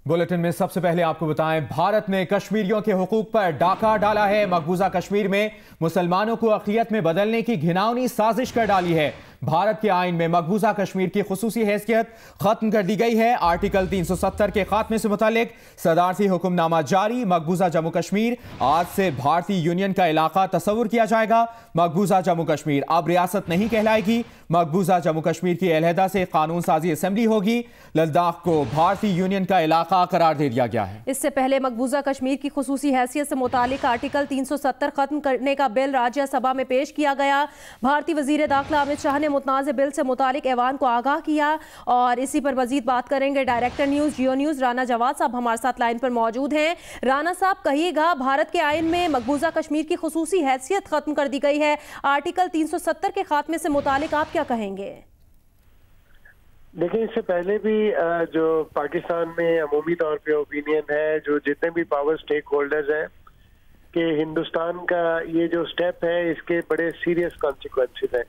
Bulletin में सबसे पहले आपको बताएं, भारत ने कश्मीरियों के हुकूक पर डाका डाला है। मकबूजा कश्मीर में मुसलमानों को अक़लियत में बदलने की घिनौनी साजिश कर डाली है। भारत के आइन में मकबूजा कश्मीर की खुसूसी हैसियत खत्म कर दी गई है। आर्टिकल 370 के खात्मे से मुतालिक सदारती हुक्मनामा जारी। मकबूजा जम्मू कश्मीर आज से भारतीय यूनियन का इलाका तस्वुर किया जाएगा। मकबूजा जम्मू कश्मीर अब रियासत नहीं कहलाएगी। मकबूजा जम्मू कश्मीर की अलहदा से कानून साजी असेंबली होगी। लद्दाख को भारतीय यूनियन का इलाका करार दे दिया गया है। इससे पहले मकबूजा कश्मीर की खुसूसी हैसियत से मुतालिक आर्टिकल 370 खत्म करने का बिल राज्यसभा में पेश किया गया। भारतीय वजीर दाखिला अमित शाह ने मुतनाज़ बिल से मुतालिक ऐवान को आगाह किया और इसी पर मजीद बात करेंगे। डायरेक्टर न्यूज़ जियो न्यूज़ राना जवाद साहब हमारे साथ लाइन पर मौजूद हैं। राना साहब, कहिएगा, भारत के आइन में मकबूजा कश्मीर की खुसूसी हैसियत खत्म कर दी गई है। आर्टिकल 370 के खात्मे से मुतालिक आप क्या कहेंगे? देखिए, इससे पहले भी जो पाकिस्तान में अमूमी तौर पे ओपिनियन है, जो जितने भी पावर स्टेक होल्डर्स हैं, कि हिंदुस्तान का ये जो स्टेप है इसके बड़े सीरियस कॉन्सिक्वेंसेस हैं।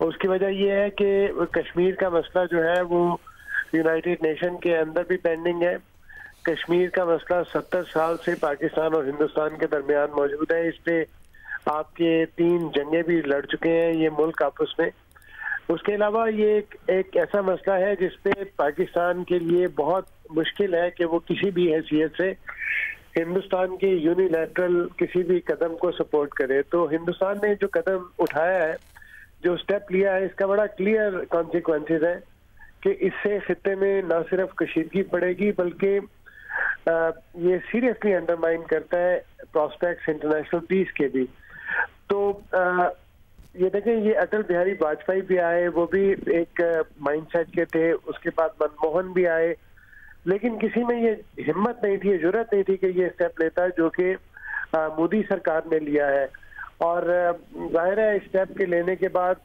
उसकी वजह ये है कि कश्मीर का मसला जो है वो यूनाइटेड नेशन के अंदर भी पेंडिंग है। कश्मीर का मसला 70 साल से पाकिस्तान और हिंदुस्तान के दरमियान मौजूद है। इस पे आपके 3 जंगें भी लड़ चुके हैं ये मुल्क आपस में। उसके अलावा ये एक ऐसा मसला है जिसपे पाकिस्तान के लिए बहुत मुश्किल है कि वो किसी भी हैसियत से हिंदुस्तान के यूनिलैटरल किसी भी कदम को सपोर्ट करे। तो हिंदुस्तान ने जो कदम उठाया है, जो स्टेप लिया है, इसका बड़ा क्लियर कॉन्सिक्वेंसेस है कि इससे खित्ते में न सिर्फ कशीदगी पड़ेगी बल्कि ये सीरियसली अंडरमाइन करता है प्रॉस्पेक्ट्स इंटरनेशनल पीस के भी। तो ये देखें, ये अटल बिहारी वाजपेयी भी आए, वो भी एक माइंडसेट के थे। उसके बाद मनमोहन भी आए, लेकिन किसी में ये हिम्मत नहीं थी, जुर्रत नहीं थी कि ये स्टेप लेता जो कि मोदी सरकार ने लिया है। और जाहिर है स्टेप के लेने के बाद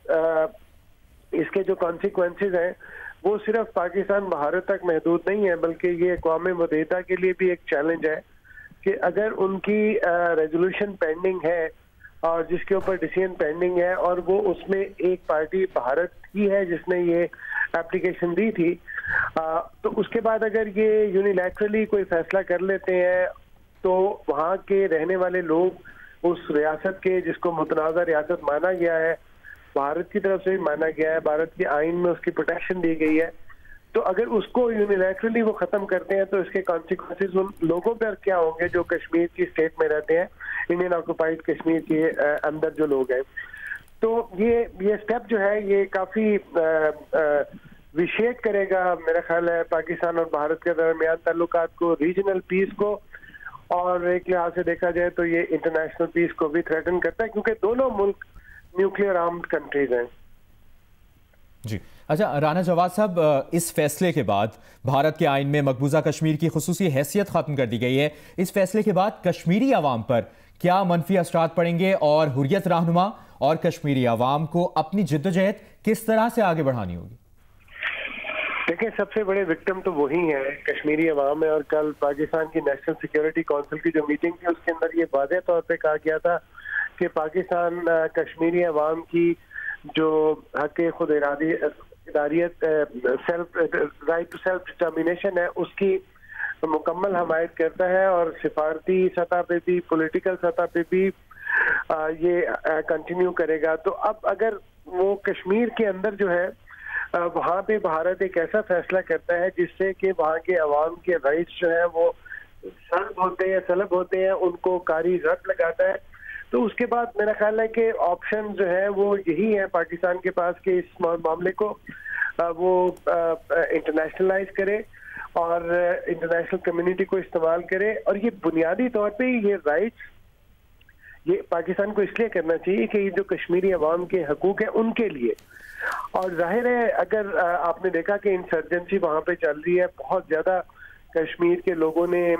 इसके जो कॉन्सिक्वेंसेस हैं वो सिर्फ पाकिस्तान भारत तक महदूद नहीं है, बल्कि ये अक़वाम मुत्तहिदा के लिए भी एक चैलेंज है कि अगर उनकी रेजोल्यूशन पेंडिंग है और जिसके ऊपर डिसीजन पेंडिंग है और वो उसमें एक पार्टी भारत की है जिसने ये एप्लीकेशन दी थी, तो उसके बाद अगर ये यूनिलैटरली कोई फैसला कर लेते हैं तो वहाँ के रहने वाले लोग उस रियासत के, जिसको मुतनाज़ा रियासत माना गया है, भारत की तरफ से भी माना गया है, भारत के आइन में उसकी प्रोटेक्शन दी गई है, तो अगर उसको यूनिलैटरली वो खत्म करते हैं तो इसके कॉन्सिक्वेंसेस उन लोगों पर क्या होंगे जो कश्मीर की स्टेट में रहते हैं, इंडियन ऑक्युपाइड कश्मीर के अंदर जो लोग हैं। तो ये स्टेप जो है ये काफी विशेष करेगा, मेरा ख्याल है, पाकिस्तान और भारत के दरमियान ताल्लुकात को, रीजनल पीस को, और एक लिहाज से देखा जाए तो ये इंटरनेशनल पीस को भी थ्रेटन करता है क्योंकि दोनों मुल्क न्यूक्लियर आर्म्ड कंट्रीज हैं। जी अच्छा, राना जवाद साहब, इस फैसले के बाद भारत के आइन में मकबूजा कश्मीर की खुसूसी हैसियत खत्म कर दी गई है। इस फैसले के बाद कश्मीरी अवाम पर क्या मनफी असरात पड़ेंगे और हुर्रियत रहनुमा और कश्मीरी अवाम को अपनी जिद्दोजहद किस तरह से आगे बढ़ानी होगी? देखिए, सबसे बड़े विक्टिम तो वही है, कश्मीरी अवाम है। और कल पाकिस्तान की नेशनल सिक्योरिटी काउंसिल की जो मीटिंग थी उसके अंदर ये वाज़ेह तौर पे कहा गया था कि पाकिस्तान कश्मीरी अवाम की जो हक खुद इरादियत, राइट टू सेल्फ डिटर्मिनेशन है, उसकी मुकम्मल हमायत करता है और सिफारती सतह पे भी, पॉलिटिकल सतह पे भी ये कंटिन्यू करेगा। तो अब अगर वो कश्मीर के अंदर जो है वहाँ पे भारत एक ऐसा फैसला करता है जिससे कि वहाँ के अवाम के राइट्स जो है वो सलब होते हैं, उनको कारी रट लगाता है, तो उसके बाद मेरा ख्याल है कि ऑप्शन जो है वो यही है पाकिस्तान के पास कि इस मामले को वो इंटरनेशनलाइज करे और इंटरनेशनल कम्युनिटी को इस्तेमाल करे। और ये बुनियादी तौर पे ये राइट्स ये पाकिस्तान को इसलिए करना चाहिए कि ये जो कश्मीरी अवाम के हकूक हैं उनके लिए। और जाहिर है, अगर आपने देखा कि इंसर्जेंसी वहाँ पे चल रही है, बहुत ज्यादा कश्मीर के लोगों ने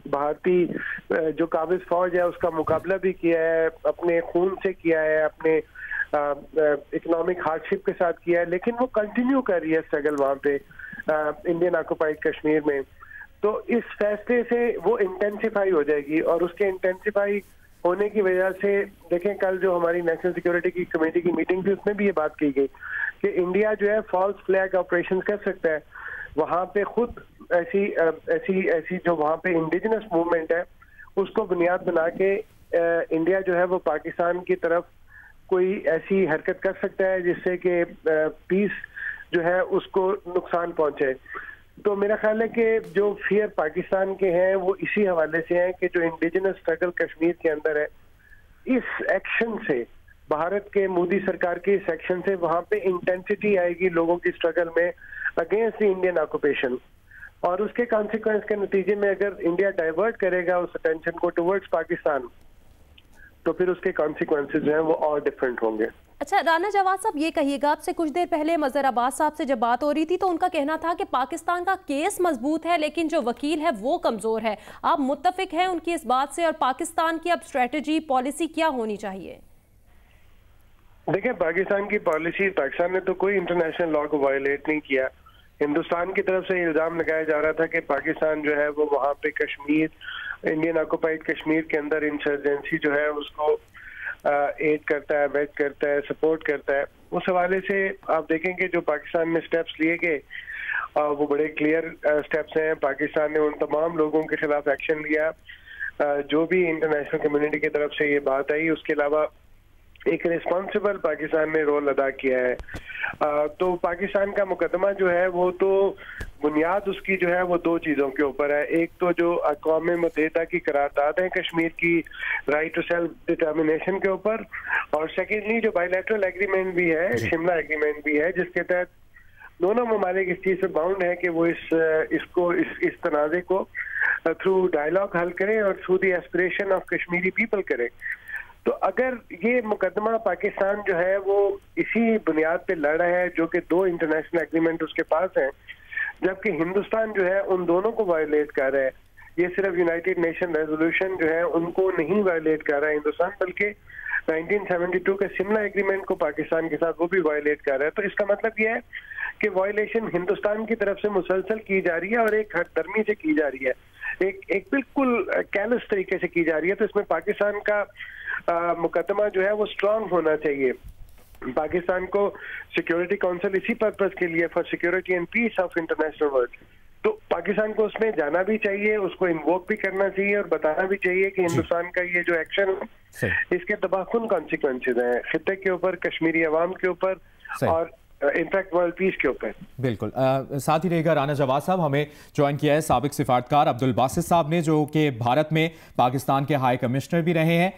भारतीय जो काबिज फौज है उसका मुकाबला भी किया है, अपने खून से किया है, अपने इकोनॉमिक हार्डशिप के साथ किया है, लेकिन वो कंटिन्यू कर रही है स्ट्रगल वहाँ पे इंडियन ऑक्युपाइड कश्मीर में। तो इस फैसले से वो इंटेंसिफाई हो जाएगी और उसके इंटेंसिफाई होने की वजह से देखें, कल जो हमारी नेशनल सिक्योरिटी की कमेटी की मीटिंग थी उसमें भी ये बात की गई कि इंडिया जो है फॉल्स फ्लैग ऑपरेशन कर सकता है। वहाँ पे खुद ऐसी जो वहाँ पे इंडिजिनस मूवमेंट है उसको बुनियाद बना के इंडिया जो है वो पाकिस्तान की तरफ कोई ऐसी हरकत कर सकता है जिससे कि पीस जो है उसको नुकसान पहुंचे। तो मेरा ख्याल है कि जो फियर पाकिस्तान के हैं वो इसी हवाले से हैं कि जो इंडिजिनस स्ट्रगल कश्मीर के अंदर है, इस एक्शन से, भारत के मोदी सरकार के इस एक्शन से वहां पे इंटेंसिटी आएगी लोगों की स्ट्रगल में अगेंस्ट द इंडियन ऑक्यूपेशन, और उसके कॉन्सिक्वेंस के नतीजे में अगर इंडिया डाइवर्ट करेगा उस अटेंशन को टुवर्ड्स पाकिस्तान तो फिर उसके कॉन्सिक्वेंसेज जो हैं वो और डिफरेंट होंगे। अच्छा राना जवाद साहब, ये कहिएगा, आपसे कुछ देर पहले मजहर अब्बास साहब से जब बात हो रही थी तो उनका कहना था कि पाकिस्तान का केस मजबूत है लेकिन जो वकील है वो कमजोर है। आप मुत्तफिक हैं उनकी इस बात से, और पाकिस्तान की अब स्ट्रेटजी पॉलिसी क्या होनी चाहिए? देखिए, पाकिस्तान की पॉलिसी, पाकिस्तान ने तो कोई इंटरनेशनल लॉ को वायलेट नहीं किया। हिंदुस्तान की तरफ से इल्जाम लगाया जा रहा था कि पाकिस्तान जो है वो वहाँ पे कश्मीर, इंडियन ऑक्युपाइड कश्मीर के अंदर इंसर्जेंसी जो है उसको एड करता है, वेट करता है, सपोर्ट करता है। उस हवाले से आप देखेंगे जो पाकिस्तान में स्टेप्स लिए गए वो बड़े क्लियर स्टेप्स हैं। पाकिस्तान ने उन तमाम लोगों के खिलाफ एक्शन लिया जो भी इंटरनेशनल कम्युनिटी की तरफ से ये बात आई। उसके अलावा एक रिस्पॉन्सिबल पाकिस्तान ने रोल अदा किया है। तो पाकिस्तान का मुकदमा जो है वो तो बुनियाद उसकी जो है वो दो चीज़ों के ऊपर है। एक तो जो अक़वाम मुत्तहिदा की करारदाद है कश्मीर की राइट टू सेल्फ डिटर्मिनेशन के ऊपर, और सेकेंडली जो बायलैटरल एग्रीमेंट भी है, शिमला एग्रीमेंट भी है, जिसके तहत दोनों ममालिक इस चीज़ से बाउंड है कि वो इस तनाज़े को थ्रू डायलॉग हल करें और through the aspiration of Kashmiri people करें। तो अगर ये मुकदमा पाकिस्तान जो है वो इसी बुनियाद पे लड़ रहा है जो कि दो इंटरनेशनल एग्रीमेंट उसके पास हैं, जबकि हिंदुस्तान जो है उन दोनों को वायलेट कर रहा है, ये सिर्फ यूनाइटेड नेशन रेजोल्यूशन जो है उनको नहीं वायलेट कर रहा है हिंदुस्तान, बल्कि 1972 के शिमला एग्रीमेंट को पाकिस्तान के साथ वो भी वायलेट कर रहा है। तो इसका मतलब ये है कि वायलेशन हिंदुस्तान की तरफ से मुसलसल की जा रही है और एक हरदर्मी से की जा रही है, एक बिल्कुल कैलस तरीके से की जा रही है। तो इसमें पाकिस्तान का मुकदमा जो है वो स्ट्रांग होना चाहिए। पाकिस्तान को सिक्योरिटी काउंसिल इसी पर्पस के लिए, for security and peace of international world, तो पाकिस्तान को उसमें जाना भी चाहिए, उसको इन्वोक भी करना चाहिए और बताना भी चाहिए कि हिंदुस्तान का ये जो एक्शन है इसके तबाहकुन कॉन्सिक्वेंसेज हैं खित्ते के ऊपर, कश्मीरी अवाम के ऊपर और इनफैक्ट वर्ल्ड पीस के ऊपर। बिल्कुल। साथ ही रहेगा राना जवाद साहब, हमें ज्वाइन किया है साबिक सिफारतकार अब्दुल बासित साहब ने, जो कि भारत में पाकिस्तान के हाई कमिश्नर भी रहे हैं।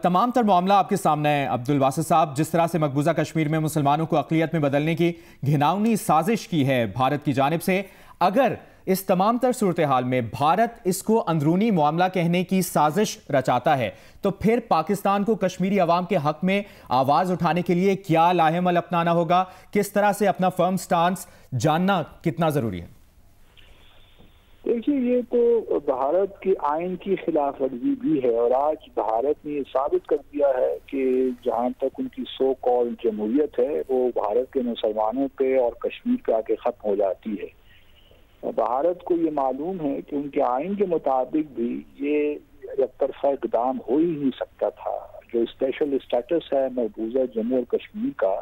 तमाम तर मामला आपके सामने है अब्दुल बासित साहब। जिस तरह से मकबूजा कश्मीर में मुसलमानों को अक़लियत में बदलने की घिनौनी साजिश की है भारत की जानिब से, अगर इस तमाम तर सूरत हाल में भारत इसको अंदरूनी मामला कहने की साजिश रचाता है तो फिर पाकिस्तान को कश्मीरी अवाम के हक में आवाज उठाने के लिए क्या लाहेमल अपनाना होगा? किस तरह से अपना फर्म स्टांस जानना कितना जरूरी है? देखिए, ये तो भारत के आइन की खिलाफ वर्जी भी है और आज भारत ने ये साबित कर दिया है कि जहाँ तक उनकी सो कॉल्ड जमहूरियत है वो भारत के मुसलमानों पे और कश्मीर पे आके खत्म हो जाती है। भारत को ये मालूम है कि उनके आइन के मुताबिक भी ये एक तरफा इकदाम हो ही नहीं सकता था। जो स्पेशल स्टेटस है मकबूजा जम्मू और कश्मीर का,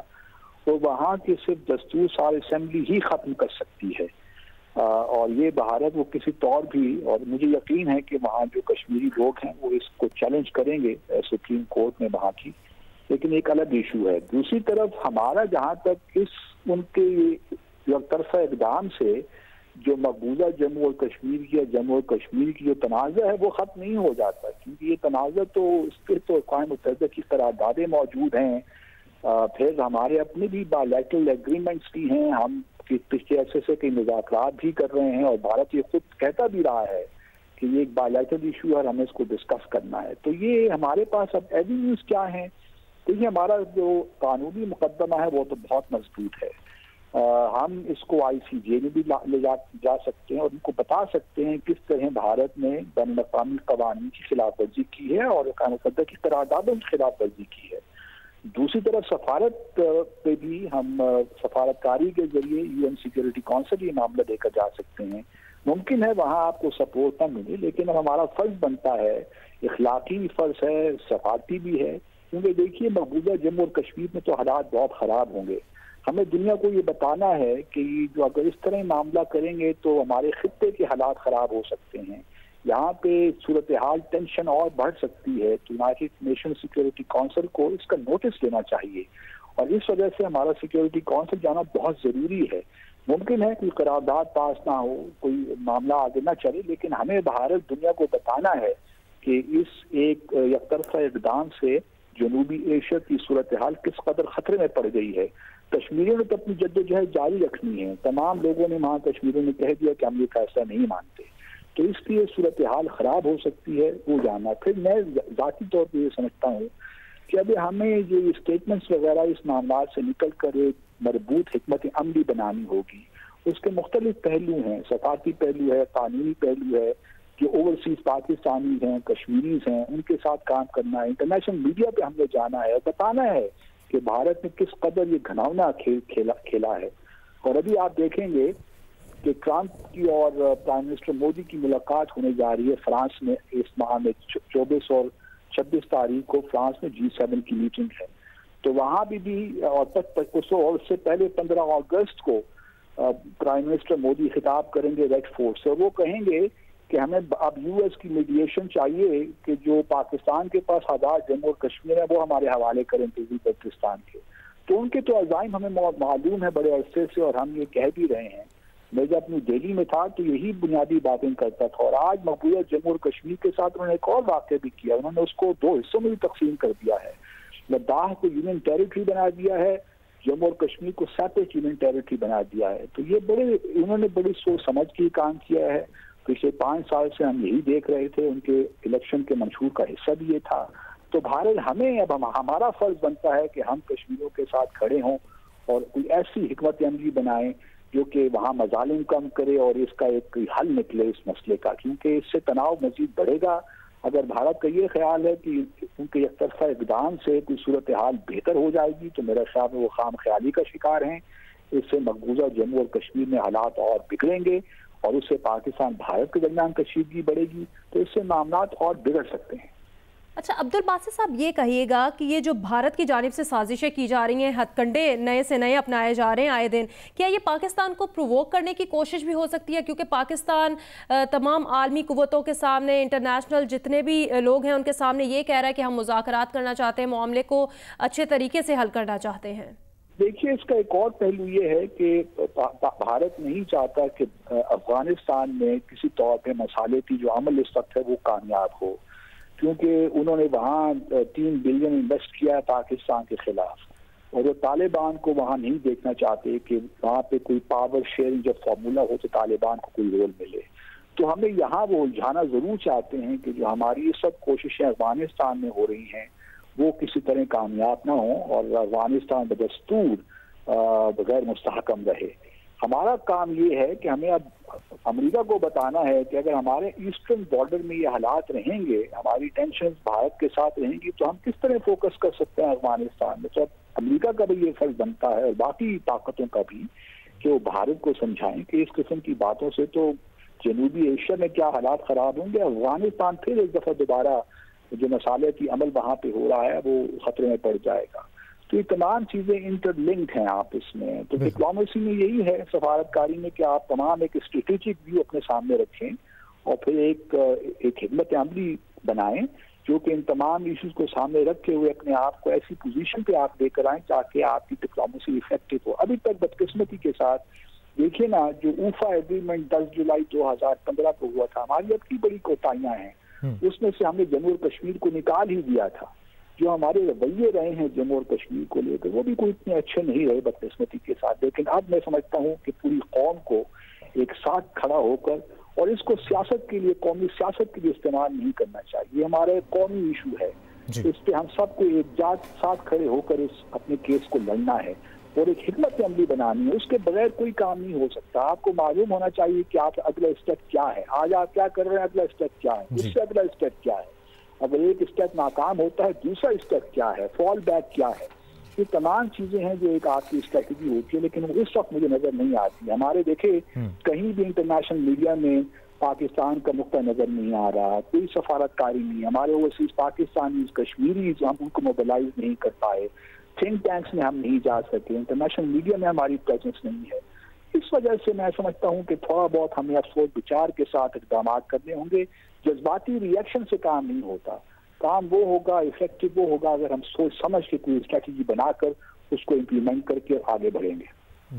वो वहाँ की सिर्फ दस्तूर साल असेंबली ही खत्म कर सकती है और ये भारत वो किसी तौर भी, और मुझे यकीन है कि वहाँ जो कश्मीरी लोग हैं वो इसको चैलेंज करेंगे सुप्रीम कोर्ट में वहाँ की, लेकिन एक अलग इशू है। दूसरी तरफ हमारा जहाँ तक इस उनके एक तरफा इकदाम से जो मकबूजा जम्मू और कश्मीर की या जम्मू और कश्मीर की जो तनाज़ा है वो ख़त्म नहीं हो जाता, क्योंकि ये तनाज़ा तो इसके तो अक़वाम मुत्तहिदा की करारदादें मौजूद हैं, फिर हमारे अपने भी बायलैटरल एग्रीमेंट्स भी हैं, हम पिछले अरसे से कई मुज़ाकरात भी कर रहे हैं और भारत ये खुद कहता भी रहा है कि ये एक बायलैटरल इशू है और हमें इसको डिस्कस करना है। तो ये हमारे पास अब एवेन्यूज क्या हैं? तो ये हमारा जो कानूनी मुकदमा है वो तो बहुत मजबूत है। हम इसको ICJ में भी ले जा सकते हैं और उनको बता सकते हैं किस तरह भारत ने बैनुल-अक़वामी क़वानीन की खिलाफ वर्जी की है और अक़वाम मुत्तहिदा की करारदादों की खिलाफ वर्जी की है। दूसरी तरफ सफारत पे भी हम सफारतकारी के जरिए UN सिक्योरिटी काउंसिल ये मामला लेकर जा सकते हैं। मुमकिन है वहाँ आपको सपोर्ट ना मिले, लेकिन अब हमारा फर्ज बनता है, इखलाकी भी फर्ज है, सफारती भी है, क्योंकि देखिए मकबूजा जम्मू और कश्मीर में तो हालात बहुत ख़राब होंगे। हमें दुनिया को ये बताना है कि जो अगर इस तरह मामला करेंगे तो हमारे खित्ते के हालात खराब हो सकते हैं, यहाँ पे सूरत हाल टेंशन और बढ़ सकती है। तो यूनाइटेड नेशन सिक्योरिटी काउंसिल को इसका नोटिस लेना चाहिए और इस वजह से हमारा सिक्योरिटी काउंसिल जाना बहुत जरूरी है। मुमकिन है कोई करारदाद पास ना हो, कोई मामला आगे ना चले, लेकिन हमें भारत दुनिया को बताना है कि इस एक एकतरफा इक़दाम से जनूबी एशिया की सूरत हाल किस कदर खतरे में पड़ गई है। कश्मीरियों ने तो अपनी जद्दोजहद जारी रखनी है। तमाम लोगों ने वहाँ कश्मीरियों ने कह दिया कि हम ये फैसला नहीं मानते, तो इसलिए सूरत हाल खराब हो सकती है, वो जानना। फिर मैं जाती तौर पर ये समझता हूँ कि अभी हमें जो ये स्टेटमेंट्स वगैरह इस मामला से निकल कर एक मजबूत हिकमत अमली बनानी होगी। उसके मुख्तलिफ पहलू हैं, सफारती पहलू है, कानूनी पहलू है, जो ओवरसीज पाकिस्तानी हैं, कश्मीरीज हैं, उनके साथ काम करना है। इंटरनेशनल मीडिया पे हमने जाना है और बताना है कि भारत ने किस कदर ये घिनौना खेल खेला है। और अभी आप देखेंगे कि ट्रंप की और प्राइम मिनिस्टर मोदी की मुलाकात होने जा रही है फ्रांस में इस माह में 24 और 26 तारीख को फ्रांस में G7 की मीटिंग है। तो वहां भी और उससे पहले 15 अगस्त को प्राइम मिनिस्टर मोदी खिताब करेंगे रेड फोर्ट से, और वो कहेंगे कि हमें अब यूएस की मीडिएशन चाहिए कि जो पाकिस्तान के पास हालात जम्मू और कश्मीर है वो हमारे हवाले करें पाकिस्तान के। तो उनके तो अज़ाइम हमें मालूम है बड़े अरसे से, और हम ये कह भी रहे हैं। मैं जब अपनी दिल्ली में था तो यही बुनियादी बातें करता था, और आज मकबूजा जम्मू और कश्मीर के साथ उन्होंने एक और वाक़या भी किया। उन्होंने उसको 2 हिस्सों में भी तकसीम कर दिया है। लद्दाख को यूनियन टेरिटरी बना दिया है, जम्मू और कश्मीर को सेपरेट यूनियन टेरिटरी बना दिया है। तो ये उन्होंने बड़ी सोच समझ के काम किया है। पिछले 5 साल से हम यही देख रहे थे, उनके इलेक्शन के मंशूर का हिस्सा भी ये था। तो भारत हमारा फर्ज बनता है कि हम कश्मीरियों के साथ खड़े हों और कोई ऐसी हिकमत अमली बनाएं जो कि वहाँ मजालिम कम करे और इसका एक हल निकले इस मसले का, क्योंकि इससे तनाव मजीद बढ़ेगा। अगर भारत का ये ख्याल है कि उनके एकतरफा इक़दाम से कोई सूरत हाल बेहतर हो जाएगी तो मेरा ख्याल में वो खाम ख्याली का शिकार हैं। इससे मकबूजा जम्मू और कश्मीर में हालात और बिगड़ेंगे और उससे पाकिस्तान भारत के दरमियान कशीदगी बढ़ेगी, तो इससे मामलात और बिगड़ सकते हैं। अच्छा अब्दुल बासित साहब, ये कहिएगा कि ये जो भारत की जानिब से साजिशें की जा रही हैं, हथकंडे नए से नए अपनाए जा रहे हैं आए दिन, क्या ये पाकिस्तान को प्रोवोक करने की कोशिश भी हो सकती है? क्योंकि पाकिस्तान तमाम आलमी कुव्वतों के सामने, इंटरनेशनल जितने भी लोग हैं उनके सामने ये कह रहा है कि हम मुज़ाकरात करना चाहते हैं, मामले को अच्छे तरीके से हल करना चाहते हैं। देखिए, इसका एक और पहलू ये है कि भारत नहीं चाहता कि अफगानिस्तान में किसी तौर पे मसालेती जो अमल इस वक्त है वो कामयाब हो, क्योंकि उन्होंने वहाँ 3 बिलियन इन्वेस्ट किया है पाकिस्तान के खिलाफ, और वो तालिबान को वहाँ नहीं देखना चाहते कि वहाँ पे कोई पावर शेयरिंग जब फॉर्मूला हो तो तालिबान को कोई रोल मिले। तो हमें यहाँ वो उलझाना जरूर चाहते हैं कि जो हमारी ये सब कोशिशें अफगानिस्तान में हो रही हैं वो किसी तरह कामयाब ना हो और अफगानिस्तान बदस्तूर गैर मुस्तहकम रहे। हमारा काम ये है कि हमें अब अमेरिका को बताना है कि अगर हमारे ईस्टर्न बॉर्डर में ये हालात रहेंगे, हमारी टेंशन भारत के साथ रहेंगी, तो हम किस तरह फोकस कर सकते हैं अफगानिस्तान में। तो अमेरिका का भी ये फर्ज बनता है और बाकी ताकतों का भी कि वो भारत को समझाएं कि इस किस्म की बातों से तो जनूबी एशिया में क्या हालात खराब होंगे, अफगानिस्तान फिर एक दफा दोबारा जो मसाले की अमल वहाँ पे हो रहा है वो खतरे में पड़ जाएगा। तो ये तमाम चीजें इंटरलिंक्ड हैं आपस में। तो डिप्लोमेसी में यही है, सफारतकारी में, कि आप तमाम एक स्ट्रेटेजिक व्यू अपने सामने रखें और फिर एक हिकमत अमली बनाएं जो कि इन तमाम इश्यूज को सामने रखे हुए अपने आप को ऐसी पोजीशन पे आप लेकर आएं ताकि आपकी डिप्लोमेसी इफेक्टिव हो। अभी तक बदकिस्मती के साथ देखिए ना, जो ऊफा एग्रीमेंट 10 जुलाई 2015 को हुआ था, हमारी अपनी बड़ी कोताहियां हैं, उसमें से हमने जम्मू और कश्मीर को निकाल ही दिया था। जो हमारे रवैये रहे हैं जम्मू और कश्मीर को लेकर वो भी कोई इतने अच्छे नहीं रहे बदकिस्मती के साथ। लेकिन अब मैं समझता हूँ कि पूरी कौम को एक साथ खड़ा होकर और इसको सियासत के लिए, कौमी सियासत के लिए इस्तेमाल नहीं करना चाहिए। हमारा कौमी इशू है, इस पे हम सबको एक साथ खड़े होकर इस अपने केस को लड़ना है और एक हिकमत अमली बनानी है। उसके बगैर कोई काम नहीं हो सकता। आपको मालूम होना चाहिए कि आप अगला स्टेप क्या है, आज आप क्या कर रहे हैं, अगला स्टेप क्या है, उससे अगला स्टेप क्या है, अगर एक स्टेप नाकाम होता है दूसरा स्टेप क्या है, फॉल बैक क्या है। ये तमाम चीजें हैं जो एक आपकी स्ट्रेटेजी होती है, लेकिन वो इस वक्त मुझे नजर नहीं आती। हमारे देखे कहीं भी इंटरनेशनल मीडिया में पाकिस्तान का नुक्ता नजर नहीं आ रहा, कोई सफारतकारी नहीं, हमारे ओवरसीज पाकिस्तानी कश्मीरी हम उनको मोबिलाइज नहीं कर पाए। थिंक टैंक्स में हम नहीं जा सके, इंटरनेशनल मीडिया में हमारी प्रेजेंस नहीं है। इस वजह से मैं समझता हूँ कि थोड़ा बहुत हमें सोच विचार के साथ इकदाम करने होंगे। जज्बाती रिएक्शन से काम नहीं होता, काम वो होगा, इफेक्टिव वो होगा अगर हम सोच समझ के कोई स्ट्रेटजी बनाकर उसको इम्प्लीमेंट करके आगे बढ़ेंगे।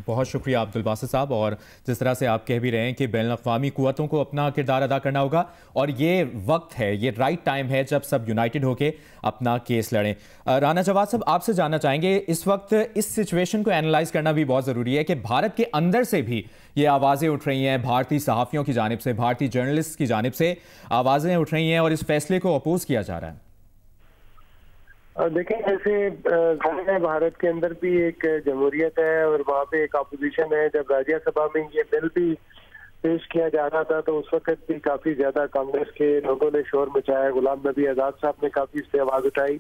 बहुत शुक्रिया अब्दुल बासित साहब। और जिस तरह से आप कह भी रहे हैं कि बैनुल-अक़वामी क़ुव्वतों को अपना किरदार अदा करना होगा और ये वक्त है, ये राइट टाइम है जब सब यूनाइटेड होके अपना केस लड़ें। राना जवाद साहब, आपसे जानना चाहेंगे, इस वक्त इस सिचुएशन को एनालाइज करना भी बहुत ज़रूरी है कि भारत के अंदर से भी ये आवाज़ें उठ रही हैं, भारतीय सहाफ़ियों की जानिब से, भारतीय जर्नलिस्ट की जानिब से आवाज़ें उठ रही हैं और इस फैसले को अपोज किया जा रहा है। देखें, जैसे भारत के अंदर भी एक जमहूरियत है और वहाँ पे एक अपोजिशन है। जब राज्यसभा में ये बिल भी पेश किया जा रहा था तो उस वक्त भी काफी ज्यादा कांग्रेस के लोगों ने शोर मचाया, गुलाम नबी आजाद साहब ने काफी इस पे आवाज उठाई।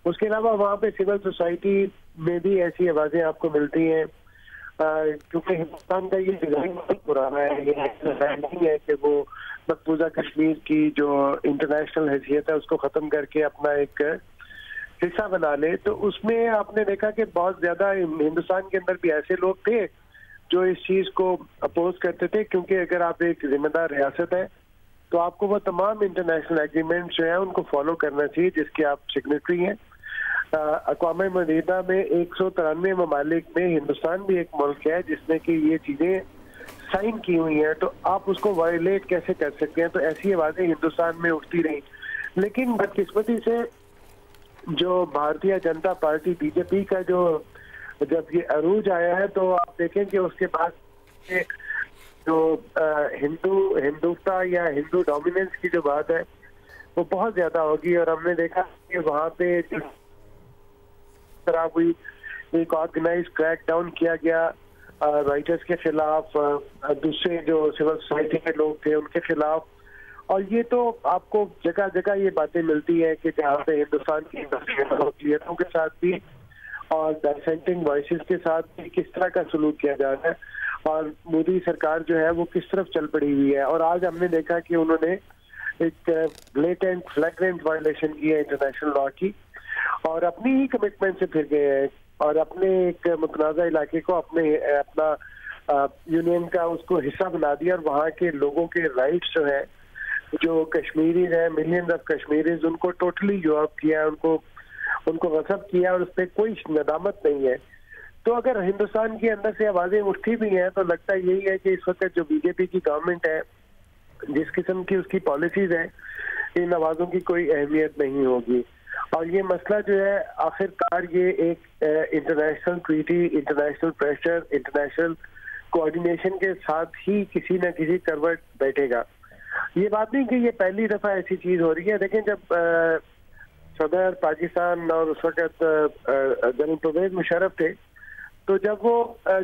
उसके अलावा वहाँ पे सिविल सोसाइटी में भी ऐसी आवाजें आपको मिलती हैं, क्योंकि हिंदुस्तान का ये डिजाइन बहुत पुराना है। ये नहीं है कि वो मकबूजा कश्मीर की जो इंटरनेशनल हैसियत है उसको खत्म करके अपना एक हिस्सा बना ले। तो उसमें आपने देखा कि बहुत ज्यादा हिंदुस्तान के अंदर भी ऐसे लोग थे जो इस चीज को अपोज करते थे, क्योंकि अगर आप एक जिम्मेदार रियासत है तो आपको वो तमाम इंटरनेशनल एग्रीमेंट जो है उनको फॉलो करना चाहिए जिसके आप सिग्नेटरी हैं। अक़वाम मुत्तहिदा में 193 ममालिक में हिंदुस्तान भी एक मुल्क है जिसने कि ये चीजें साइन की हुई हैं, तो आप उसको वायलेट कैसे कर सकते हैं। तो ऐसी आवाजें हिंदुस्तान में उठती रही, लेकिन बदकिस्मती से जो भारतीय जनता पार्टी बीजेपी का जो जब ये अरूज आया है तो आप देखें कि उसके बाद जो हिंदुत्व या हिंदू डोमिनेंस की जो बात है वो बहुत ज्यादा होगी। और हमने देखा कि वहाँ पे तरह हुई, एक ऑर्गेनाइज क्रैक डाउन किया गया राइटर्स के खिलाफ, दूसरे जो सिविल सोसाइटी के लोग थे उनके खिलाफ। और ये तो आपको जगह जगह ये बातें मिलती है कि जहाँ पे हिंदुस्तान की इंडस्ट्रियलों के साथ भी और डिसेंटिंग वॉइसेस के साथ भी किस तरह का सलूक किया जा रहा है और मोदी सरकार जो है वो किस तरफ चल पड़ी हुई है। और आज हमने देखा कि उन्होंने एक ब्लेटेंट फ्लैग्रेंट वायलेशन की है इंटरनेशनल लॉ की और अपनी ही कमिटमेंट से फिर गए हैं और अपने एक मुतनाज़ा इलाके को अपना यूनियन का उसको हिस्सा बना दिया। और वहाँ के लोगों के राइट्स जो है, जो कश्मीरीज हैं, मिलियंस ऑफ कश्मीरीज, उनको टोटली यूरोप किया, उनको गसब किया और उस पर कोई नदामत नहीं है। तो अगर हिंदुस्तान के अंदर से आवाजें उठती भी हैं तो लगता यही है कि इस वक्त जो बीजेपी की गवर्नमेंट है, जिस किस्म की उसकी पॉलिसीज है, इन आवाजों की कोई अहमियत नहीं होगी। और ये मसला जो है आखिरकार ये एक international treaty, international pressure, international coordination के साथ ही किसी न किसी करवट बैठेगा। ये बात नहीं कि ये पहली दफा ऐसी चीज हो रही है। देखें, जब सदर पाकिस्तान और उस वक्त जनरल परवेज मुशर्रफ थे तो जब वो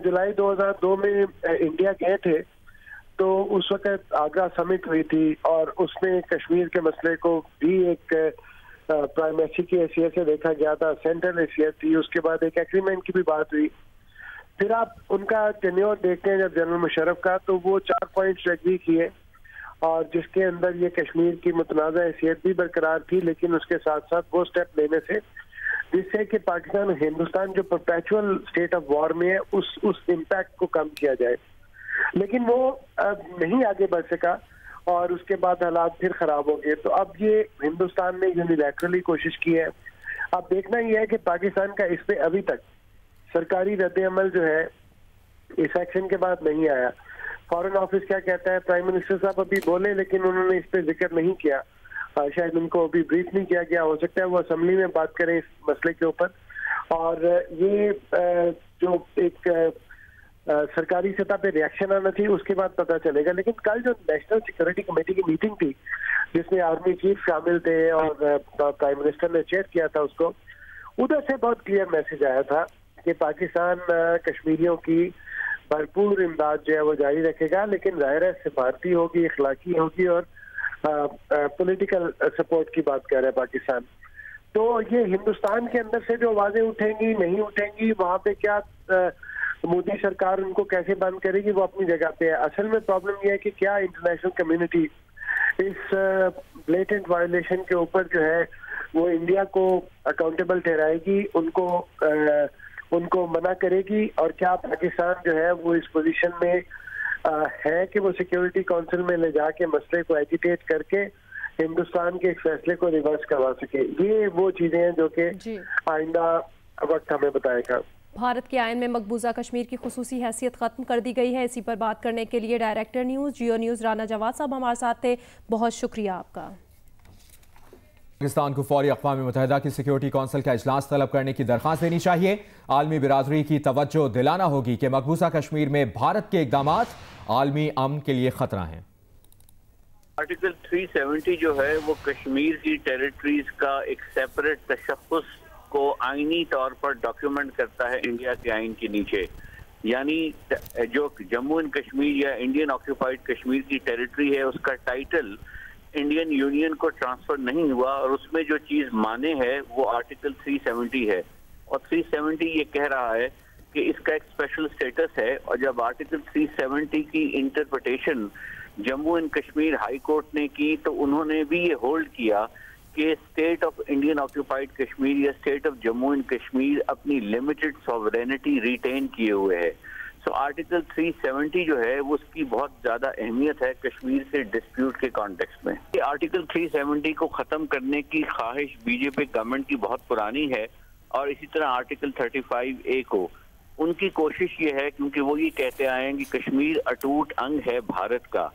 जुलाई 2002 में इंडिया गए थे तो उस वक्त आगरा समिट हुई थी और उसमें कश्मीर के मसले को भी एक प्राइमेसी की हैसियत से देखा गया था, सेंट्रल हैसियत थी। उसके बाद एक एग्रीमेंट की भी बात हुई। फिर आप उनका टेन्योर देखते हैं जब जनरल मुशर्रफ का, तो वो 4 पॉइंट्स एग्री किए और जिसके अंदर ये कश्मीर की मुतनाज़ा हैसियत भी बरकरार थी, लेकिन उसके साथ साथ वो स्टेप लेने से जिससे कि पाकिस्तान और हिंदुस्तान जो परपेचुअल स्टेट ऑफ वॉर में है उस इम्पैक्ट को कम किया जाए। लेकिन वो अब नहीं आगे बढ़ सका और उसके बाद हालात फिर खराब हो गए। तो अब ये हिंदुस्तान ने यूनिलैटरली कोशिश की है। अब देखना ये है कि पाकिस्तान का इस पे अभी तक सरकारी रद्द-ए-अमल जो है इस एक्शन के बाद नहीं आया। फॉरेन ऑफिस क्या कहता है, प्राइम मिनिस्टर साहब अभी बोले लेकिन उन्होंने इस पे जिक्र नहीं किया, शायद उनको अभी ब्रीफ नहीं किया गया। हो सकता है वो असेंबली में बात करें इस मसले के ऊपर। और ये जो एक सरकारी सतह पे रिएक्शन आना थी उसके बाद पता चलेगा। लेकिन कल जो नेशनल सिक्योरिटी कमेटी की मीटिंग थी जिसमें आर्मी चीफ शामिल थे और प्राइम मिनिस्टर ने चेयर किया था उसको, उधर से बहुत क्लियर मैसेज आया था कि पाकिस्तान कश्मीरियों की भरपूर इमदाद जो है वो जारी रखेगा, लेकिन जाहिर है सिफारती होगी, इखलाकी होगी और पॉलिटिकल सपोर्ट की बात कर रहा है पाकिस्तान। तो ये हिंदुस्तान के अंदर से जो आवाजें उठेंगी नहीं उठेंगी, वहां पे क्या मोदी सरकार उनको कैसे बंद करेगी, वो अपनी जगह पे है। असल में प्रॉब्लम ये है कि क्या इंटरनेशनल कम्युनिटी इस ब्लेटेंट वायलेशन के ऊपर जो है वो इंडिया को अकाउंटेबल ठहराएगी, उनको मना करेगी, और क्या पाकिस्तान जो है वो इस पोजीशन में है कि वो सिक्योरिटी काउंसिल में ले जाके मसले को एजिटेट करके हिंदुस्तान के एक फैसले को रिवर्स करवा सके। ये वो चीजें हैं जो कि आइंदा वक्त हमें बताएगा। भारत के आयन में मकबूजा कश्मीर की खुसूसी हैसियत खत्म कर दी गई है। इसी पर बात करने के लिए डायरेक्टर न्यूज़ जियो न्यूज़ राना जवाद साहब हमारे साथ थे, बहुत शुक्रिया आपका। पाकिस्तान को फौरी अक़वाम मुत्तहिदा की सिक्योरिटी काउंसिल का इजलास तलब करने की दरख्वास्त देनी चाहिए। आलमी बिरादरी की तवज्जो दिलाना होगी कि मकबूजा कश्मीर में भारत के इक़दामात आलमी अमन के लिए खतरा हैं। आर्टिकल 370 जो है वो कश्मीर की टेरिटरीज का एक सेपरेट तशख़्ख़ुस को आईनी तौर पर डॉक्यूमेंट करता है इंडिया के आइन के नीचे। यानी जो जम्मू एंड कश्मीर या इंडियन ऑक्यूपाइड कश्मीर की टेरिटरी है उसका टाइटल इंडियन यूनियन को ट्रांसफर नहीं हुआ, और उसमें जो चीज माने है वो आर्टिकल 370 है। और 370 ये कह रहा है कि इसका एक स्पेशल स्टेटस है, और जब आर्टिकल 370 की interpretation Jammu and Kashmir high court ने की तो उन्होंने भी ये होल्ड किया कि state of Indian occupied Kashmir या state of Jammu and Kashmir अपनी लिमिटेड सॉवरेनिटी रिटेन किए हुए है। सो आर्टिकल 370 जो है वो उसकी बहुत ज्यादा अहमियत है कश्मीर से डिस्प्यूट के कॉन्टेक्स्ट में। ये आर्टिकल 370 को खत्म करने की ख्वाहिश बीजेपी गवर्नमेंट की बहुत पुरानी है, और इसी तरह आर्टिकल 35A को उनकी कोशिश ये है, क्योंकि वो ये कहते आए हैं कि कश्मीर अटूट अंग है भारत का,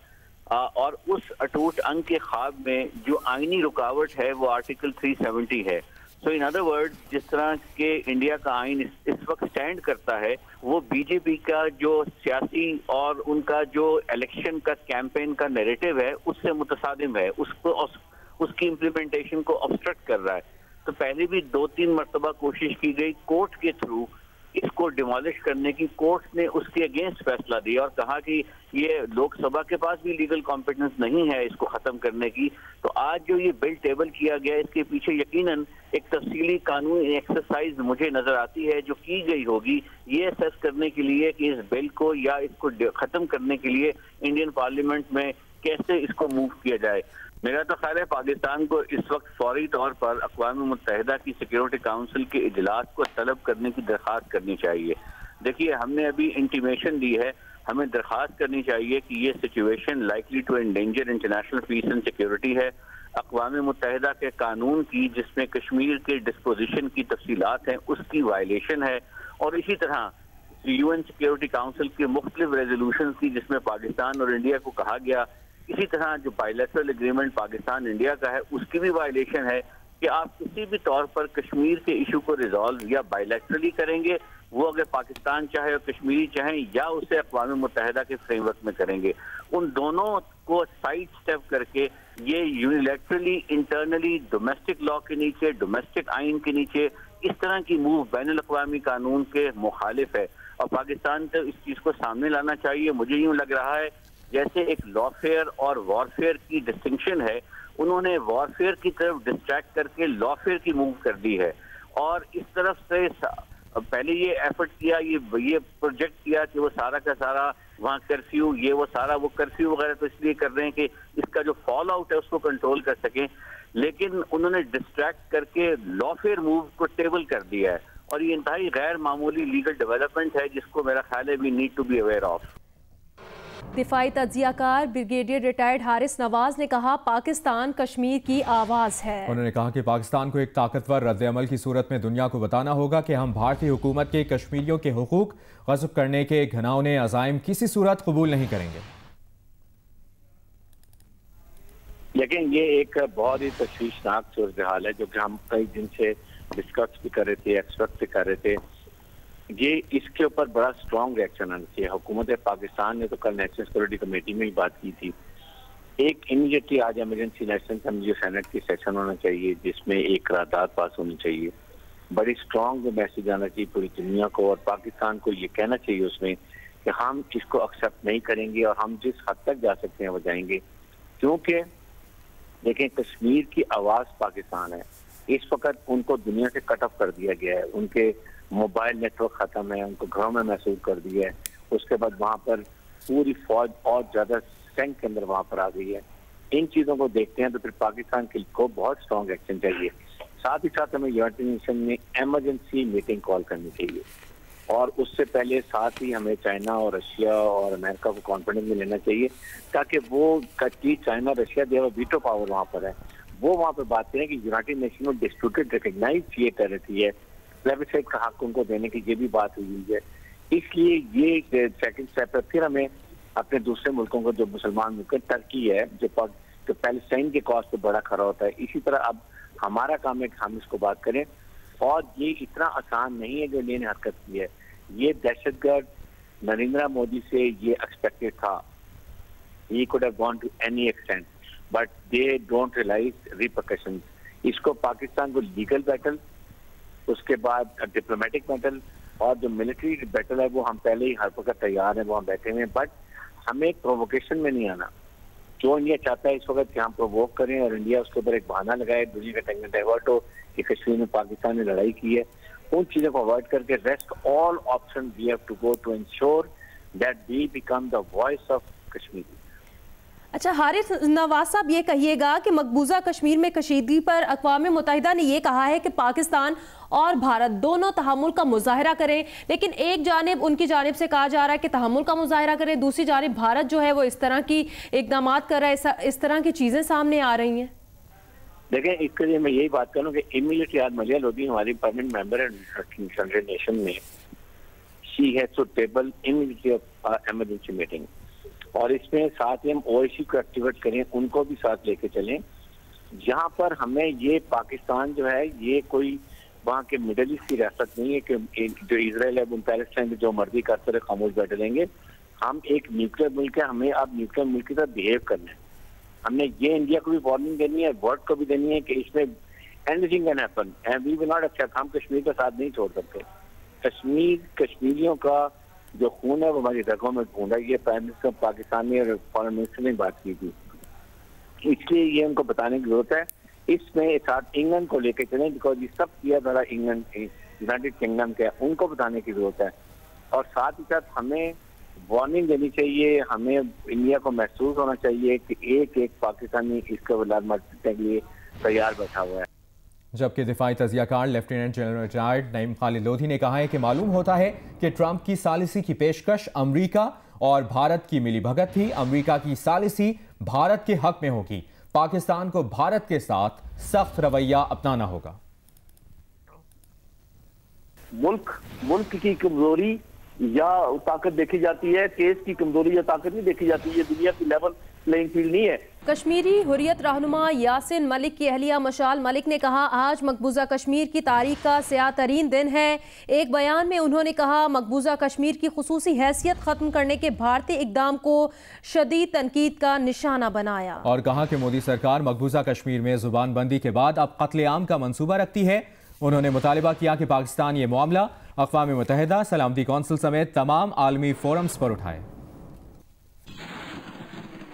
और उस अटूट अंग के ख्वाब में जो आईनी रुकावट है वो आर्टिकल 370 है। सो इन अदर वर्ड, जिस तरह के इंडिया का आइन इस वक्त स्टैंड करता है वो बीजेपी का जो सियासी और उनका जो इलेक्शन का कैंपेन का नैरेटिव है उससे मुतसादिम है, उसकी इम्प्लीमेंटेशन को ऑब्स्ट्रक्ट कर रहा है। तो पहले भी 2-3 मरतबा कोशिश की गई कोर्ट के थ्रू इसको डिमोलिश करने की, कोर्ट ने उसके अगेंस्ट फैसला दिया और कहा कि ये लोकसभा के पास भी लीगल कॉम्पिटेंस नहीं है इसको खत्म करने की। तो आज जो ये बिल टेबल किया गया इसके पीछे यकीनन एक तफसीली कानूनी एक्सरसाइज मुझे नजर आती है जो की गई होगी ये असेस करने के लिए कि इस बिल को या इसको खत्म करने के लिए इंडियन पार्लियामेंट में कैसे इसको मूव किया जाए। मेरा तो ख्याल है पाकिस्तान को इस वक्त फौरी तौर पर अक़वाम मुत्तहिदा की सिक्योरिटी काउंसिल के इजलास को तलब करने की दरख्वास्त करनी चाहिए। देखिए, हमने अभी इंटीमेशन दी है, हमें दरख्वास्त करनी चाहिए कि ये situation likely to endanger international peace and security है। अक़वाम मुत्तहिदा के कानून की जिसमें कश्मीर के डिस्पोजिशन की तफसीलात हैं उसकी वायलेशन है, और इसी तरह UN सिक्योरिटी काउंसिल के मुख्तलिफ रेजोल्यूशन की जिसमें पाकिस्तान और इंडिया को कहा गया, इसी तरह जो बायलैटरल एग्रीमेंट पाकिस्तान इंडिया का है उसकी भी वायलेशन है कि आप किसी भी तौर पर कश्मीर के इशू को रिजॉल्व या बायलैटरली करेंगे, वो अगर पाकिस्तान चाहे और कश्मीरी चाहे, या उसे अक़वाम मुत्तहिदा के फ्रेमवर्क में करेंगे। उन दोनों को साइड स्टेप करके ये यूनिलैटरली इंटरनली डोमेस्टिक लॉ के नीचे, डोमेस्टिक आइन के नीचे इस तरह की मूव बैनुल अक़वामी कानून के मुखालिफ है, और पाकिस्तान को इस चीज को सामने लाना चाहिए। मुझे यूं लग रहा है जैसे एक लॉफेयर और वॉरफेयर की डिस्टिंक्शन है, उन्होंने वॉरफेयर की तरफ डिस्ट्रैक्ट करके लॉफेयर की मूव कर दी है, और इस तरफ से पहले ये एफर्ट किया, ये प्रोजेक्ट किया कि वो सारा का सारा वहाँ कर्फ्यू, ये वो सारा वो कर्फ्यू वगैरह तो इसलिए कर रहे हैं कि इसका जो फॉल आउट है उसको कंट्रोल कर सकें, लेकिन उन्होंने डिस्ट्रैक्ट करके लॉफेयर मूव को टेबल कर दिया है, और ये इंतहाई गैर मामूली लीगल डेवलपमेंट है जिसको मेरा ख्याल है we need to be aware of. दिफाई तज्जियाकार ब्रिगेडियर रिटायर्ड हारिस नवाज ने कहा, पाकिस्तान कश्मीर की आवाज़ है। उन्होंने कहा कि पाकिस्तान को एक ताकतवर रद्द-ए-अमल की सूरत में दुनिया को बताना होगा कि हम भारतीय हुकूमत के कश्मीरियों के हुकूक ग़स्ब करने के घिनौने अज़ाइम किसी सूरत कबूल नहीं करेंगे। लेकिन ये एक बहुत ही तशवीशनाक सूरत हाल है जो कि हम कई दिन से डिस्कस भी कर रहे थे, एक्सपेक्ट भी कर रहे थे। ये इसके ऊपर बड़ा स्ट्रॉन्ग रिएक्शन आना चाहिए। हुकूमत पाकिस्तान ने तो कल नेशनल सिक्योरिटी कमेटी में ही बात की थी। एक इमीडिएटली आज इमरजेंसी नेशनल असेंबली सेनेट की सेशन होना चाहिए जिसमें एक करारदाद पास होनी चाहिए। बड़ी स्ट्रॉन्ग मैसेज आना चाहिए पूरी दुनिया को, और पाकिस्तान को ये कहना चाहिए उसमें कि हम इसको एक्सेप्ट नहीं करेंगे और हम जिस हद तक जा सकते हैं वो जाएंगे। क्योंकि देखें, कश्मीर की आवाज़ पाकिस्तान है। इस वक्त उनको दुनिया से कट ऑफ कर दिया गया है, उनके मोबाइल नेटवर्क खत्म है, उनको घरों में महसूस कर दिया है। उसके बाद वहाँ पर पूरी फौज और ज्यादा स्ट्रेंथ के अंदर वहाँ पर आ गई है। इन चीजों को देखते हैं तो फिर पाकिस्तान को बहुत स्ट्रॉन्ग एक्शन चाहिए। साथ ही साथ हमें यूनाइटेड नेशन में इमरजेंसी मीटिंग कॉल करनी चाहिए, और उससे पहले साथ ही हमें चाइना और रशिया और अमेरिका को कॉन्फिडेंस में लेना चाहिए, ताकि वो कभी चाइना रशिया देवा वीटो पावर वहाँ पर है, वो वहाँ पर बात करें कि यूनाइटेड नेशन में डिस्प्यूटेड रिकग्नाइज ये टेरिटरी है, प्लेबिसाइट का हक उनको देने की ये भी बात हुई है। इसलिए ये सेकंड स्टेप है। फिर हमें अपने दूसरे मुल्कों को, जो मुसलमान मुल्क है, टर्की है जो पैलेस्टाइन के कॉज पे बड़ा खड़ा होता है, इसी तरह अब हमारा काम है कि हम इसको बात करें। और ये इतना आसान नहीं है जो इंडिया ने हरकत की है, ये दहशतगर्द नरेंद्र मोदी से ये एक्सपेक्टेड था, he could have gone to any extent, but they don't realize repercussions. इसको पाकिस्तान को लीगल बैटल, उसके बाद डिप्लोमेटिक बैटल और जो मिलिट्री बैटल है वो हम पहले ही हर वक्त तैयार हैं, वो हम बैठे हुए हैं, बट हमें प्रोवोकेशन में नहीं आना। जो इंडिया चाहता है इस वक्त कि हम प्रोवोक करें और इंडिया उसके ऊपर एक बहाना लगाए, दुनिया का टेंशन डाइवर्ट हो कि कश्मीर में पाकिस्तान ने लड़ाई की है, उन चीजों को अवॉइड करके rest all option we have to go to ensure that we become the voice of Kashmir. अच्छा हारिस नवाज साहब, ये कहिएगा कि मकबूजा कश्मीर में कशीदगी पर अक़वाम मुत्तहिदा ने यह कहा है कि पाकिस्तान और भारत दोनों तहम्मुल का मुजाहरा करें, लेकिन एक जानिब उनकी जानिब से कहा जा रहा है कि तहम्मुल का मुजाहरा करें, दूसरी जानिब भारत जो है वो इस तरह की इक़दाम कर रहा है, इस तरह की चीज़ें सामने आ रही हैं। देखें, इसके लिए मैं यही बात करूँ कि इमीडिएटली आज मलिया लोधी हमारी परमानेंट मेंबर है यूनाइटेड नेशन में, she has to table immediately emergency meeting, और इसमें साथ ही हम ओआईसी को एक्टिवेट करें, उनको भी साथ लेके चलें, जहां पर हमें ये पाकिस्तान जो है ये कोई वहाँ के मिडल ईस्ट की रियासत नहीं है कि जो इजराइल है वो पैलेस्टाइन में जो मर्जी करते रहे खामोश बैठे रहेंगे। हम एक न्यूक्लियर मुल्क है, हमें अब न्यूक्लियर मुल्क की तरह बिहेव करना है। हमने ये इंडिया को भी वार्निंग देनी है, वर्ल्ड को भी देनी है कि इसमें anything can happen and we will not accept. हम कश्मीर का साथ नहीं छोड़ सकते। कश्मीरियों का जो खून है वो हमारी रगों में खून है। ये प्राइम मिनिस्टर पाकिस्तानी और फॉरेन मिनिस्टर ने बात की थी, इसलिए ये उनको बताने की जरूरत है। इसमें साथ इंग्लैंड को लेकर चलें, बिकॉज ये सब किया जा रहा इंग्लैंड यूनाइटेड किंगडम का, उनको बताने की जरूरत है। और साथ ही साथ हमें वार्निंग देनी चाहिए, हमें इंडिया को महसूस होना चाहिए कि एक एक पाकिस्तानी इसके बलाद मरने के लिए तैयार बैठा हुआ है। जबकि दिफाई तजियाकार lieutenant general retired Naeem Khalid Lodhi ने कहा है कि मालूम होता है कि ट्रंप की सालिसी की पेशकश अमरीका और भारत की मिलीभगत थी। अमरीका की सालिसी भारत के हक में होगी। पाकिस्तान को भारत के साथ सख्त रवैया अपनाना होगा। मुल्क की कमजोरी या ताकत देखी जाती है, केस की कमजोरी या ताकत नहीं देखी जाती है। दुनिया की लेवल प्लेइंग फील्ड नहीं है। कश्मीरी हुर्रियत रहनुमा यासिन मलिक की अहलिया मशाल मलिक ने कहा, आज मकबूजा कश्मीर की तारीख का स्याह तरीन दिन है। एक बयान में उन्होंने कहा, मकबूजा कश्मीर की खुसूसी हैसियत खत्म करने के भारतीय इकदाम को शदीद तनकीद का निशाना बनाया और कहा कि मोदी सरकार मकबूजा कश्मीर में जुबानबंदी के बाद अब कत्लेआम का मंसूबा रखती है। उन्होंने मुतालिबा किया कि पाकिस्तान ये मामला अक़वाम मुत्तहिदा, सलामती कौंसिल समेत तमाम आलमी फोरम्स पर उठाए।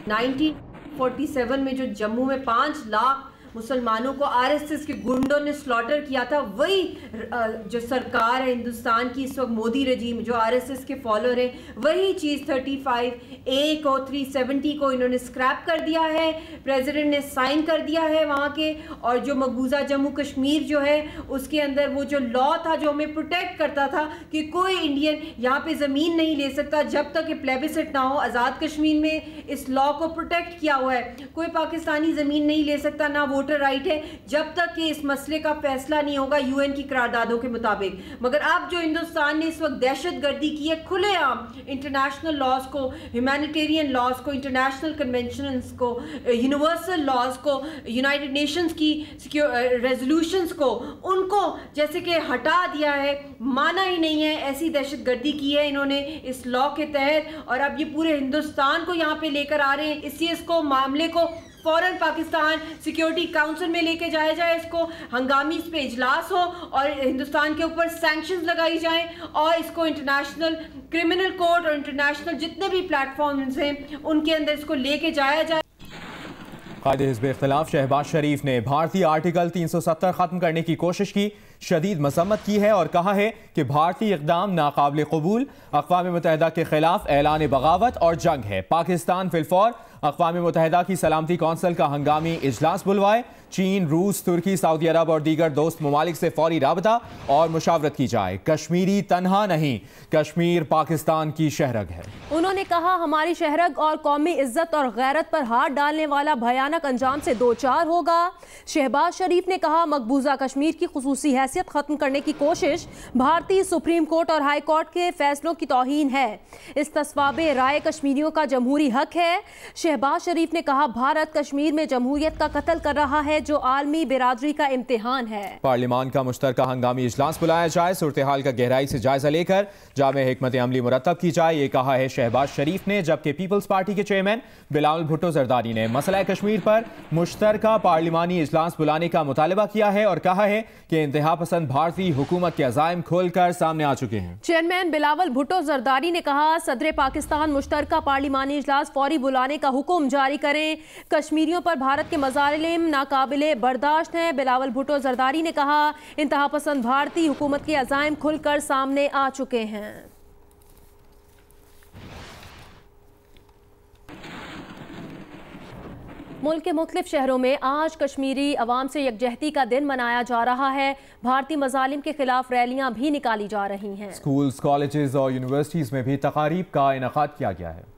1947 में जो जम्मू में 5 लाख मुसलमानों को आरएसएस के गुंडों ने स्लॉटर किया था, वही जो सरकार है हिंदुस्तान की इस वक्त मोदी रजीम जो आरएसएस के फॉलोअर है, वही चीज़ 35A को 370 को इन्होंने स्क्रैप कर दिया है। प्रेसिडेंट ने साइन कर दिया है वहाँ के। और जो मकबूजा जम्मू कश्मीर जो है उसके अंदर वो जो लॉ था जो हमें प्रोटेक्ट करता था कि कोई इंडियन यहाँ पे ज़मीन नहीं ले सकता जब तक कि प्लेबिसिट ना हो। आज़ाद कश्मीर में इस लॉ को प्रोटेक्ट किया हुआ है, कोई पाकिस्तानी ज़मीन नहीं ले सकता, ना वोटर राइट है जब तक कि इस मसले का फैसला नहीं होगा यूएन की करारदादों के मुताबिक। मगर अब जो हिंदुस्तान ने इस वक्त दहशतगर्दी की है, खुलेआम इंटरनेशनल लॉज को, ह्यूमैनिटेरियन लॉज को, इंटरनेशनल कन्वेंशंस को, यूनिवर्सल लॉज को, यूनाइटेड नेशंस की रेजोल्यूशंस को, उनको जैसे कि हटा दिया है, माना ही नहीं है। ऐसी दहशतगर्दी की है इन्होंने इस लॉ के तहत और अब ये पूरे हिंदुस्तान को यहाँ पे लेकर आ रहे हैं। इसलिए इसको मामले को फौरन पाकिस्तान सिक्योरिटी काउंसिल में लेके जाया जाए, इसको हंगामी इस पे इजलास हो और हिंदुस्तान के ऊपर सैंक्शंस लगाई जाएं और इसको इंटरनेशनल क्रिमिनल कोर्ट और इंटरनेशनल जितने भी प्लेटफॉर्म्स हैं उनके अंदर इसको लेके जाया जाए। कायदे हिज़्ब इख्तिलाफ शहबाज शरीफ ने भारतीय आर्टिकल 370 खत्म करने की कोशिश की। शदीद मजम्मत की है और कहा है कि भारतीय इक़दाम नाकाबिल कबूल, अक़वाम मुत्तहिदा के खिलाफ ऐलान बगावत और जंग है। पाकिस्तान फिलफौर अक़वाम मुत्तहिदा की सलामती कौंसिल का हंगामी इजलास बुलवाए। चीन, रूस, तुर्की, सऊदी अरब और दीगर दोस्त ममालिक से फौरी राबता और मुशावरत की जाए। कश्मीरी तन्हा नहीं, कश्मीर पाकिस्तान की शहरग है। उन्होंने कहा, हमारी शहरग और कौमी इज्जत और गैरत पर हाथ डालने वाला भयानक अंजाम से दो चार होगा। शहबाज शरीफ ने कहा, मकबूजा कश्मीर की खुसूसी हैसियत खत्म करने की कोशिश भारतीय सुप्रीम कोर्ट और हाई कोर्ट के फैसलों की तौहीन है। इस्तिस्वाबे राय कश्मीरियों का जमहूरी हक है। शहबाज शरीफ ने कहा, भारत कश्मीर में जमहूरियत का कत्ल कर रहा है जो आलमी बिरादरी का इम्तिहान है। पार्लियामान का मुश्तरका हंगामी इजलास बुलाया जाए, सूरत हाल का गहराई से जायजा लेकर जामे हिकमत अमली मुरतब की जाए, ये कहा है शहबाज शरीफ ने। जबकि पीपल्स पार्टी के चेयरमैन बिलावल भुट्टो जरदारी ने मसला कश्मीर पर मुश्तरका पार्लिमानी इजलास बुलाने का मुतालबा किया है और कहा है कि इंतहा पसंद भारतीय हुकूमत के अज़ाइम खोलकर सामने आ चुके हैं। चेयरमैन बिलावल भुट्टो जरदारी ने कहा, सदर पाकिस्तान मुश्तरका पार्लिमानी इजलास फौरी बुलाने का हुक्म जारी करें। कश्मीरियों पर भारत के मज़ालिम नाकाबिले बर्दाश्त हैं। बिलावल भुट्टो जरदारी ने कहा, इंतहा पसंद भारतीय हुकूमत के अज़ाइम खुलकर सामने आ चुके हैं। मुल्क के मुख्तलिफ शहरों में आज कश्मीरी अवाम से यकजहती का दिन मनाया जा रहा है। भारतीय मज़ालिम के खिलाफ रैलियां भी निकाली जा रही हैं। स्कूल्स, कॉलेजेस और यूनिवर्सिटीज में भी तकारीब का इनेकाद किया गया है।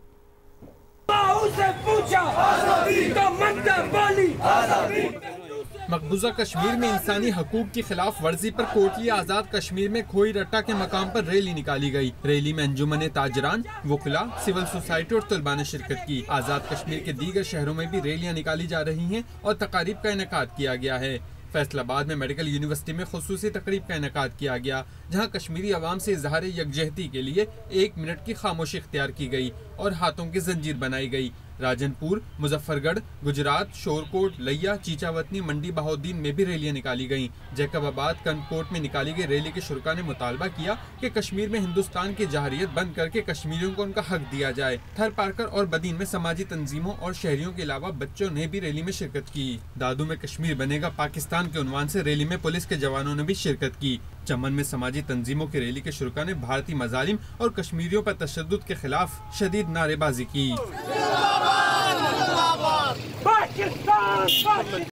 मकबूजा कश्मीर में इंसानी हकूक की खिलाफ वर्जी पर कोटली आज़ाद कश्मीर में खोई रट्टा के मकाम पर रैली निकाली गई। रैली में अंजुमन ताजरान, वकला, सिविल सोसाइटी और तलबा ने शिरकत की। आज़ाद कश्मीर के दीगर शहरों में भी रैलियां निकाली जा रही हैं और तकारीब का इनेकाद किया गया है। फैसलाबाद में मेडिकल यूनिवर्सिटी में खुसूसी तकरीब का इनेकाद किया गया, जहां कश्मीरी अवाम से इजहार यकजहती के लिए 1 मिनट की खामोशी इख्तियार की गई और हाथों की जंजीर बनाई गई। राजनपुर, मुजफ्फरगढ़, गुजरात, शोरकोट, लैया, चीचावतनी, मंडी बहाउद्दीन में भी रैलियां निकाली गईं। जैकबाबाद, कनकोट में निकाली गई रैली के शुरका ने मुतालबा किया कि कश्मीर में हिंदुस्तान की जहरियत बंद करके कश्मीरियों को उनका हक दिया जाए। थर पार्कर और बदीन में समाजी तंजीमों और शहरियों के अलावा बच्चों ने भी रैली में शिरकत की। दादू में कश्मीर बनेगा पाकिस्तान के उन्वान से रैली में पुलिस के जवानों ने भी शिरकत की। चमन में समाजी तंजीमों की रैली के शुरका ने भारतीय मजालिम और कश्मीरियों पर तशद्दुद के खिलाफ शदीद नारेबाजी की।